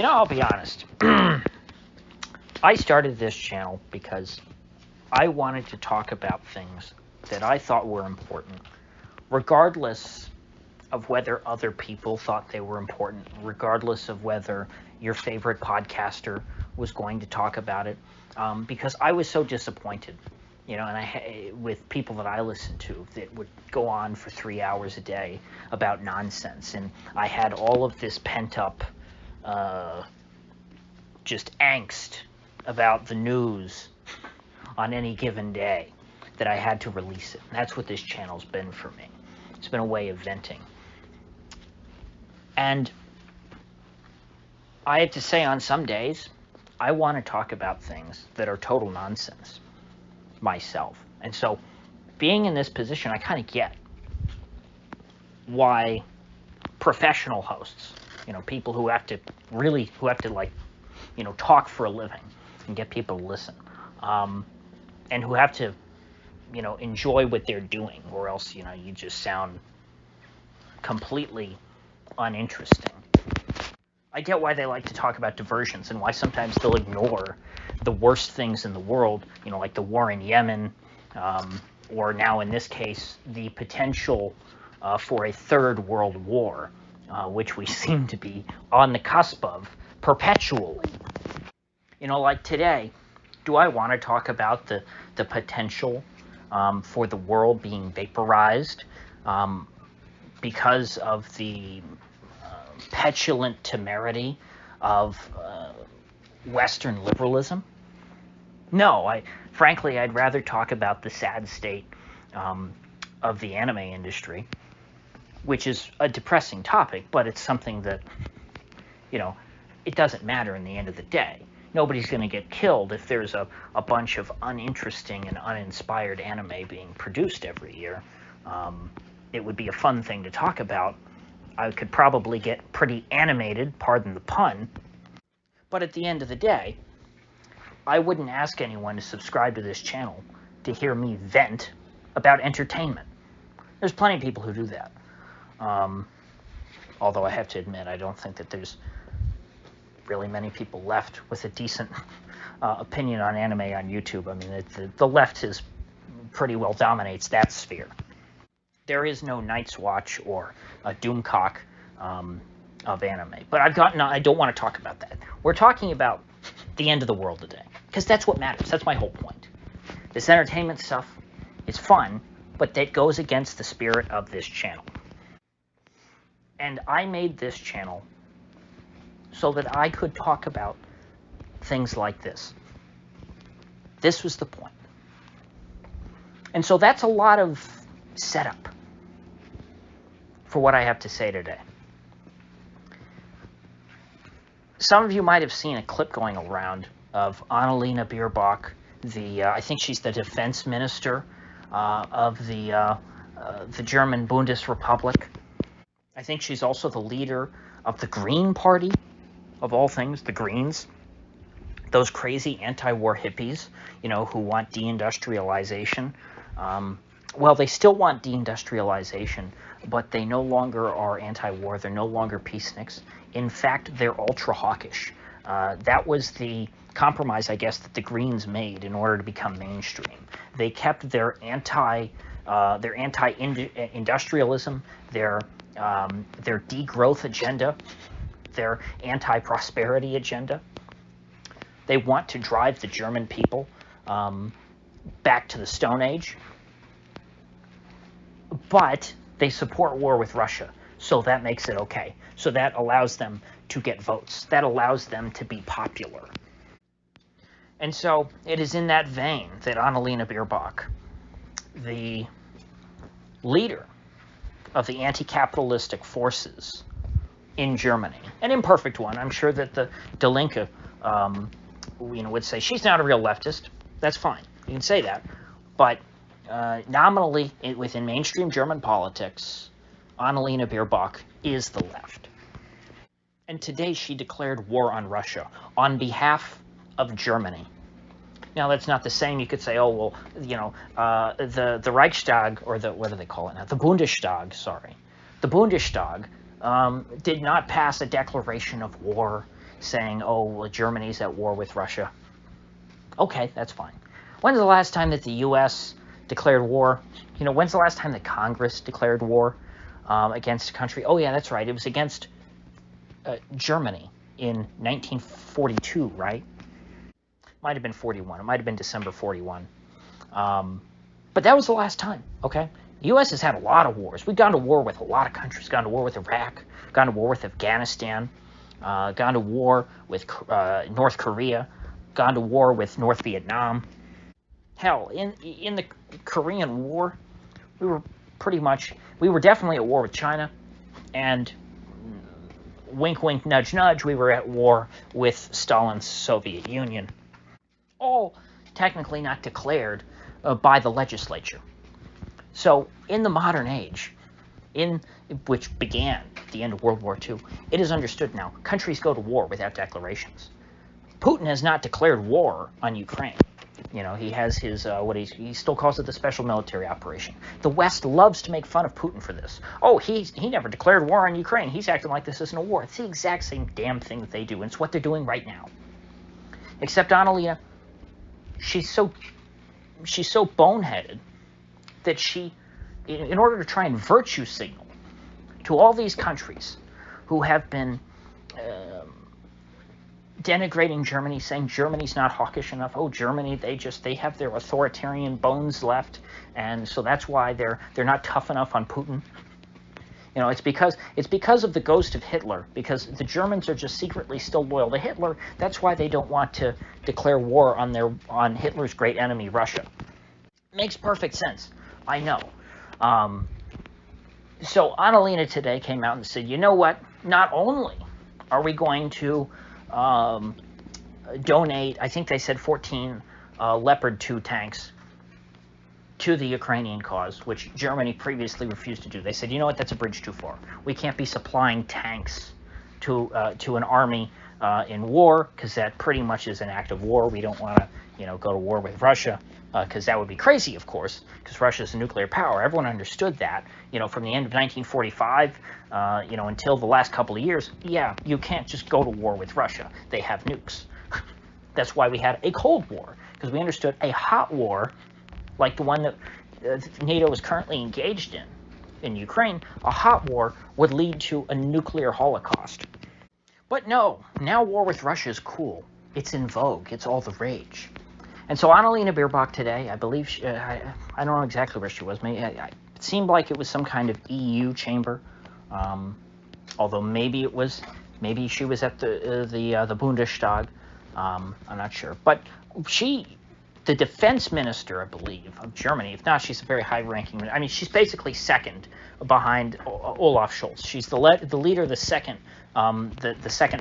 I'll be honest. I started this channel because I wanted to talk about things that I thought were important, regardless of whether other people thought they were important, regardless of whether your favorite podcaster was going to talk about it, because I was so disappointed, and with people that I listened to that would go on for 3 hours a day about nonsense, and I had all of this pent-up just angst about the news on any given day that I had to release it. And that's what this channel's been for me. It's been a way of venting. And I have to say, on some days, I want to talk about things that are total nonsense myself. And so, being in this position, I kind of get why professional hosts, people who have to talk for a living and get people to listen, and who have to, enjoy what they're doing, or else, you just sound completely uninteresting. I get why they like to talk about diversions and why sometimes they'll ignore the worst things in the world, like the war in Yemen, or now in this case, the potential for a third world war, which we seem to be on the cusp of perpetually. Like today, do I want to talk about the potential for the world being vaporized because of the petulant temerity of Western liberalism? No, frankly, I'd rather talk about the sad state of the anime industry, which is a depressing topic, but it's something that, it doesn't matter in the end of the day. Nobody's going to get killed if there's a bunch of uninteresting and uninspired anime being produced every year. It would be a fun thing to talk about. I could probably get pretty animated, pardon the pun. But at the end of the day, I wouldn't ask anyone to subscribe to this channel to hear me vent about entertainment. There's plenty of people who do that. Although I have to admit, I don't think that there's really many people left with a decent opinion on anime on YouTube. I mean, the left is pretty well dominates that sphere. There is no Night's Watch or a Doomcock of anime. But I don't want to talk about that. We're talking about the end of the world today, because that's what matters. That's my whole point. This entertainment stuff is fun, but that goes against the spirit of this channel. And I made this channel so that I could talk about things like this. This was the point. And so that's a lot of setup for what I have to say today. Some of you might have seen a clip going around of Annalena Baerbock, I think she's the defense minister of the German Bundesrepublik. I think she's also the leader of the Green Party, of all things, the Greens. Those crazy anti-war hippies, who want deindustrialization. Well, they still want deindustrialization, but they no longer are anti-war. They're no longer peaceniks. In fact, they're ultra-hawkish. That was the compromise, I guess, that the Greens made in order to become mainstream. They kept their anti-industrialism, their degrowth agenda, their anti-prosperity agenda. They want to drive the German people back to the Stone Age. But they support war with Russia, so that makes it okay. So that allows them to get votes. That allows them to be popular. And so it is in that vein that Annalena Baerbock, the leader of the anti-capitalistic forces in Germany, an imperfect one. I'm sure that the Die Linke would say she's not a real leftist. That's fine. You can say that. But nominally, within mainstream German politics, Annalena Baerbock is the left. And today she declared war on Russia on behalf of Germany. Now, that's not the same. You could say, oh, well, the Reichstag, or what do they call it now? The Bundestag, sorry. The Bundestag did not pass a declaration of war saying, oh, well, Germany's at war with Russia. Okay, that's fine. When's the last time that the U.S. declared war? You know, when's the last time that Congress declared war against a country? Oh, yeah, that's right. It was against Germany in 1942, right? Might have been 41. It might have been December 41. But that was the last time, okay? The U.S. has had a lot of wars. We've gone to war with a lot of countries. Gone to war with Iraq, gone to war with Afghanistan, gone to war with North Korea, gone to war with North Vietnam. Hell, in the Korean War, we were definitely at war with China, and wink, wink, nudge, nudge, we were at war with Stalin's Soviet Union. All technically not declared by the legislature. So, in the modern age, which began at the end of World War II, it is understood now, countries go to war without declarations. Putin has not declared war on Ukraine. You know, he has his, he still calls it the special military operation. The West loves to make fun of Putin for this. Oh, he never declared war on Ukraine. He's acting like this isn't a war. It's the exact same damn thing that they do, and it's what they're doing right now. Except Annalena, she's so boneheaded that she, in order to try and virtue signal to all these countries who have been denigrating Germany, saying Germany's not hawkish enough. Oh, Germany, they have their authoritarian bones left, and so that's why they're not tough enough on Putin. You know, it's because of the ghost of Hitler, because the Germans are just secretly still loyal to Hitler. That's why they don't want to declare war on Hitler's great enemy, Russia. Makes perfect sense. I know. So Annalena today came out and said, you know what? Not only are we going to donate, I think they said 14 Leopard 2 tanks to the Ukrainian cause, which Germany previously refused to do. They said, you know what, that's a bridge too far. We can't be supplying tanks to an army in war, because that pretty much is an act of war. We don't want to, go to war with Russia, because that would be crazy, of course, because Russia's a nuclear power. Everyone understood that, from the end of 1945, until the last couple of years. Yeah, you can't just go to war with Russia. They have nukes. That's why we had a Cold War, because we understood a hot war, like the one that NATO is currently engaged in Ukraine, a hot war would lead to a nuclear holocaust. But no, now war with Russia is cool. It's in vogue. It's all the rage. And so Annalena Baerbock today, I believe, I don't know exactly where she was. It seemed like it was some kind of EU chamber, although maybe she was at the Bundestag. I'm not sure. But the defense minister, I believe, of Germany, if not, she's a very high-ranking. I mean, she's basically second behind Olaf Scholz. She's the leader of the second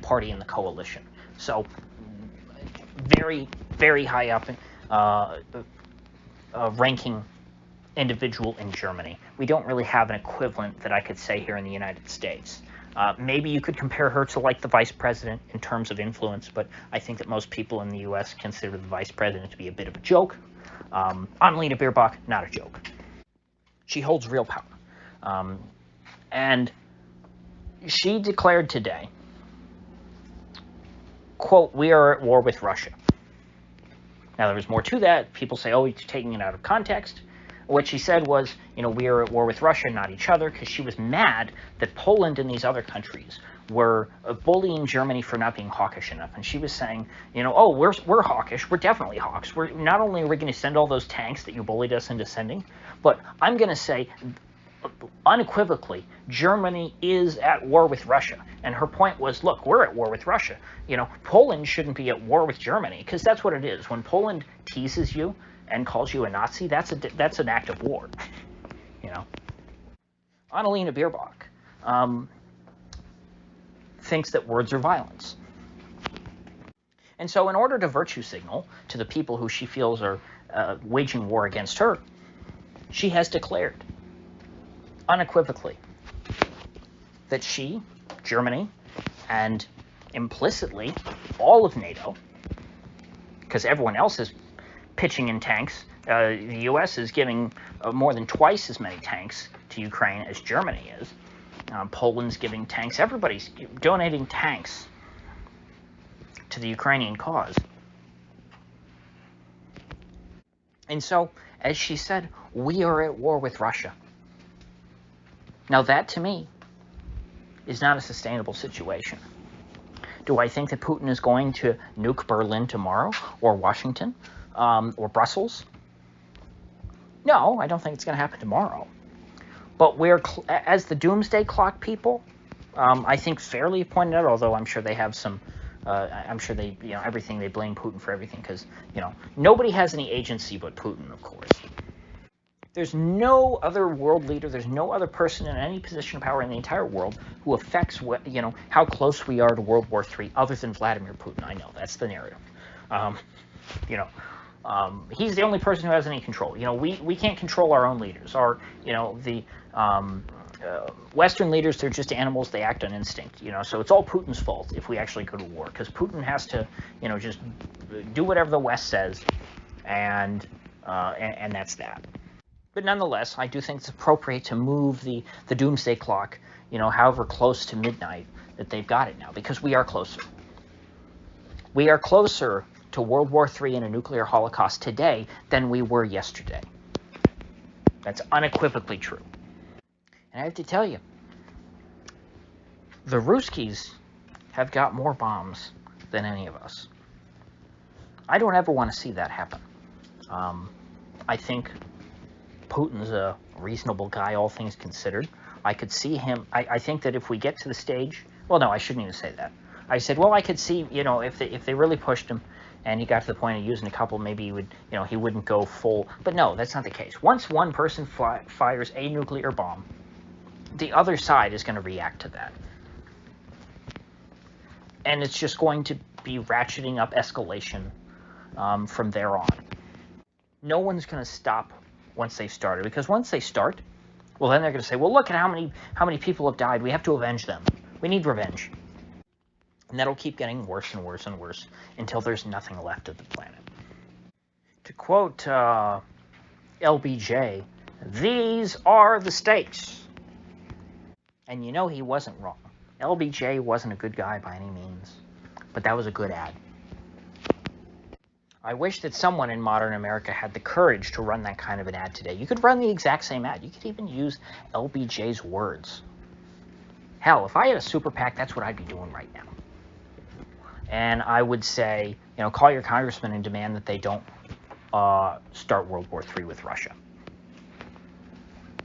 party in the coalition. So very, very high up ranking individual in Germany. We don't really have an equivalent that I could say here in the United States. Maybe you could compare her to like the vice president in terms of influence, but I think that most people in the U.S. consider the vice president to be a bit of a joke. Annalena Baerbock, not a joke. She holds real power. And she declared today, quote, "We are at war with Russia." Now, there was more to that. People say, oh, you're taking it out of context. What she said was, we are at war with Russia, not each other, because she was mad that Poland and these other countries were bullying Germany for not being hawkish enough. And she was saying, oh, we're hawkish. We're definitely hawks. Not only are we going to send all those tanks that you bullied us into sending, but I'm going to say unequivocally, Germany is at war with Russia. And her point was, look, we're at war with Russia. Poland shouldn't be at war with Germany, because that's what it is. When Poland teases you and calls you a Nazi, that's an act of war. Annalena Baerbock thinks that words are violence. And so in order to virtue signal to the people who she feels are waging war against her, she has declared unequivocally that she, Germany, and implicitly all of NATO, because everyone else is pitching in tanks. The U.S. is giving more than twice as many tanks to Ukraine as Germany is. Poland's giving tanks. Everybody's donating tanks to the Ukrainian cause. And so, as she said, we are at war with Russia. Now that, to me, is not a sustainable situation. Do I think that Putin is going to nuke Berlin tomorrow, or Washington, or Brussels? No, I don't think it's going to happen tomorrow. But as the doomsday clock people, I think fairly pointed out, although I'm sure they have some, I'm sure they, everything, they blame Putin for everything, because, nobody has any agency but Putin, of course. There's no other world leader, there's no other person in any position of power in the entire world who affects how close we are to World War III other than Vladimir Putin. I know, that's the narrative. He's the only person who has any control. We can't control our own leaders. The Western leaders, they're just animals, they act on instinct, so it's all Putin's fault if we actually go to war, because Putin has to, just do whatever the West says, and that's that. But nonetheless, I do think it's appropriate to move the doomsday clock, however close to midnight that they've got it now, because we are closer. We are closer to World War III and a nuclear holocaust today than we were yesterday. That's unequivocally true. And I have to tell you, the Ruskies have got more bombs than any of us. I don't ever want to see that happen. I think Putin's a reasonable guy, all things considered. I could see him. I think that if we get to the stage, well, no, I shouldn't even say that. I said, well, I could see, if they really pushed him and he got to the point of using a couple, maybe he would, he wouldn't go full. But no, that's not the case. Once one person fires a nuclear bomb, the other side is going to react to that. And it's just going to be ratcheting up escalation from there on. No one's going to stop once they've started, because once they start, well, then they're going to say, well, look at how many people have died. We have to avenge them. We need revenge. And that'll keep getting worse and worse and worse until there's nothing left of the planet. To quote LBJ, these are the stakes. And he wasn't wrong. LBJ wasn't a good guy by any means, but that was a good ad. I wish that someone in modern America had the courage to run that kind of an ad today. You could run the exact same ad. You could even use LBJ's words. Hell, if I had a super PAC, that's what I'd be doing right now. And I would say, call your congressman and demand that they don't start World War III with Russia.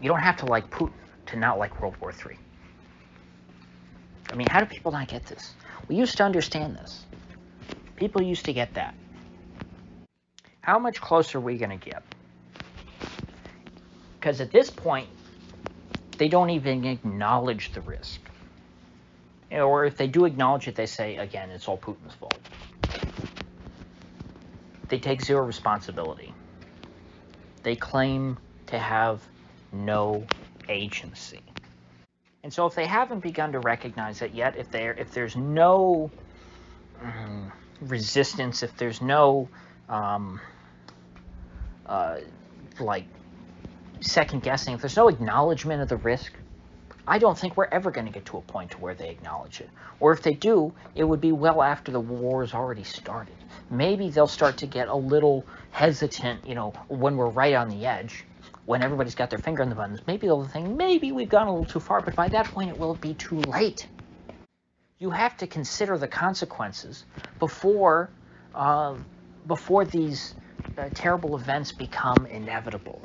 You don't have to like Putin to not like World War III. I mean, how do people not get this? We used to understand this. People used to get that. How much closer are we going to get? Because at this point, they don't even acknowledge the risk. Or if they do acknowledge it, they say, again, it's all Putin's fault. They take zero responsibility. They claim to have no agency. And so if they haven't begun to recognize it yet, if there's no resistance, if there's no second guessing, if there's no acknowledgement of the risk, I don't think we're ever going to get to a point to where they acknowledge it. Or if they do, it would be well after the war has already started. Maybe they'll start to get a little hesitant, when we're right on the edge, when everybody's got their finger on the buttons. Maybe they'll think, maybe we've gone a little too far, but by that point it will be too late. You have to consider the consequences before these terrible events become inevitable.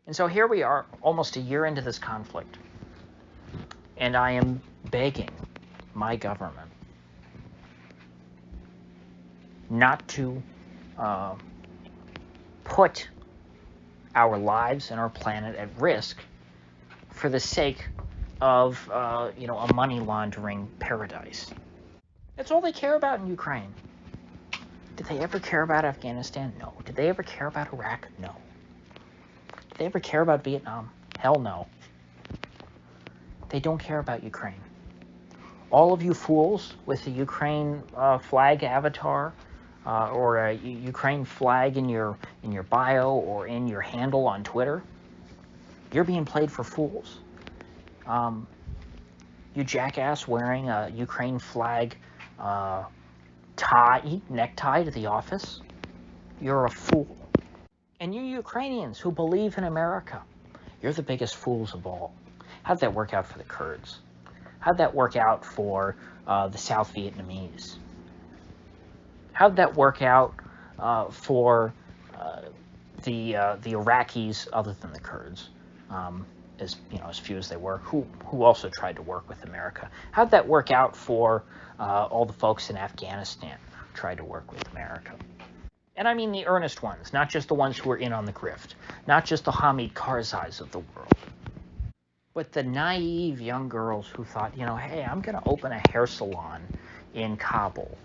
And so here we are, almost a year into this conflict, and I am begging my government not to put our lives and our planet at risk for the sake of a money laundering paradise. That's all they care about in Ukraine. Did they ever care about Afghanistan? No. Did they ever care about Iraq? No. Did they ever care about Vietnam? Hell no. They don't care about Ukraine. All of you fools with the Ukraine flag avatar or a Ukraine flag in your bio or in your handle on Twitter, you're being played for fools. You jackass wearing a Ukraine flag necktie to the office, you're a fool. And you Ukrainians who believe in America, you're the biggest fools of all. How'd that work out for the Kurds? How'd that work out for the South Vietnamese? How'd that work out for the Iraqis, other than the Kurds, as few as they were, who also tried to work with America? How'd that work out for all the folks in Afghanistan who tried to work with America? And I mean the earnest ones, not just the ones who were in on the grift, not just the Hamid Karzais of the world, but the naive young girls who thought, hey, I'm going to open a hair salon in Kabul.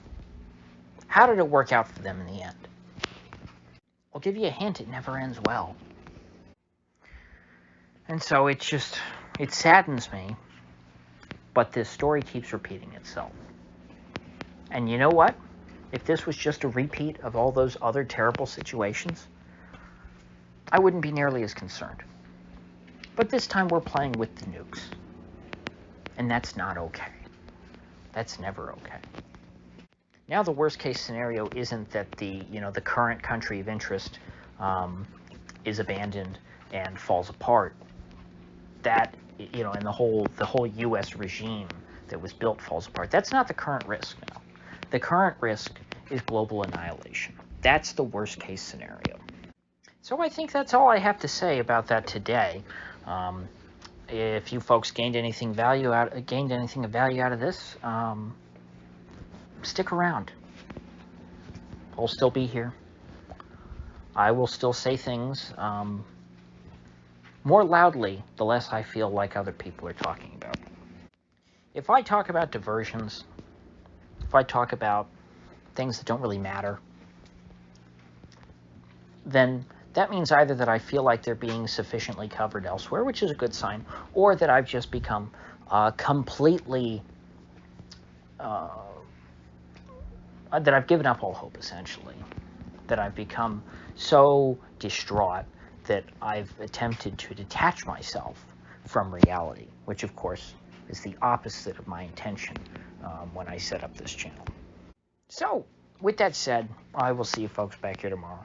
How did it work out for them in the end? I'll give you a hint, it never ends well. And so it saddens me, but this story keeps repeating itself. And you know what? If this was just a repeat of all those other terrible situations, I wouldn't be nearly as concerned. But this time we're playing with the nukes. And that's not okay. That's never okay. Now the worst case scenario isn't that the current country of interest is abandoned and falls apart. That, and the whole U.S. regime that was built falls apart. That's not the current risk now. The current risk is global annihilation. That's the worst case scenario. So I think that's all I have to say about that today. If you folks gained anything of value out of this, stick around. I'll still be here. I will still say things more loudly the less I feel like other people are talking about. If I talk about diversions, if I talk about things that don't really matter, then that means either that I feel like they're being sufficiently covered elsewhere, which is a good sign, or that I've just become completely, that I've given up all hope, essentially. That I've become so distraught that I've attempted to detach myself from reality, which, of course, is the opposite of my intention when I set up this channel. So, with that said, I will see you folks back here tomorrow.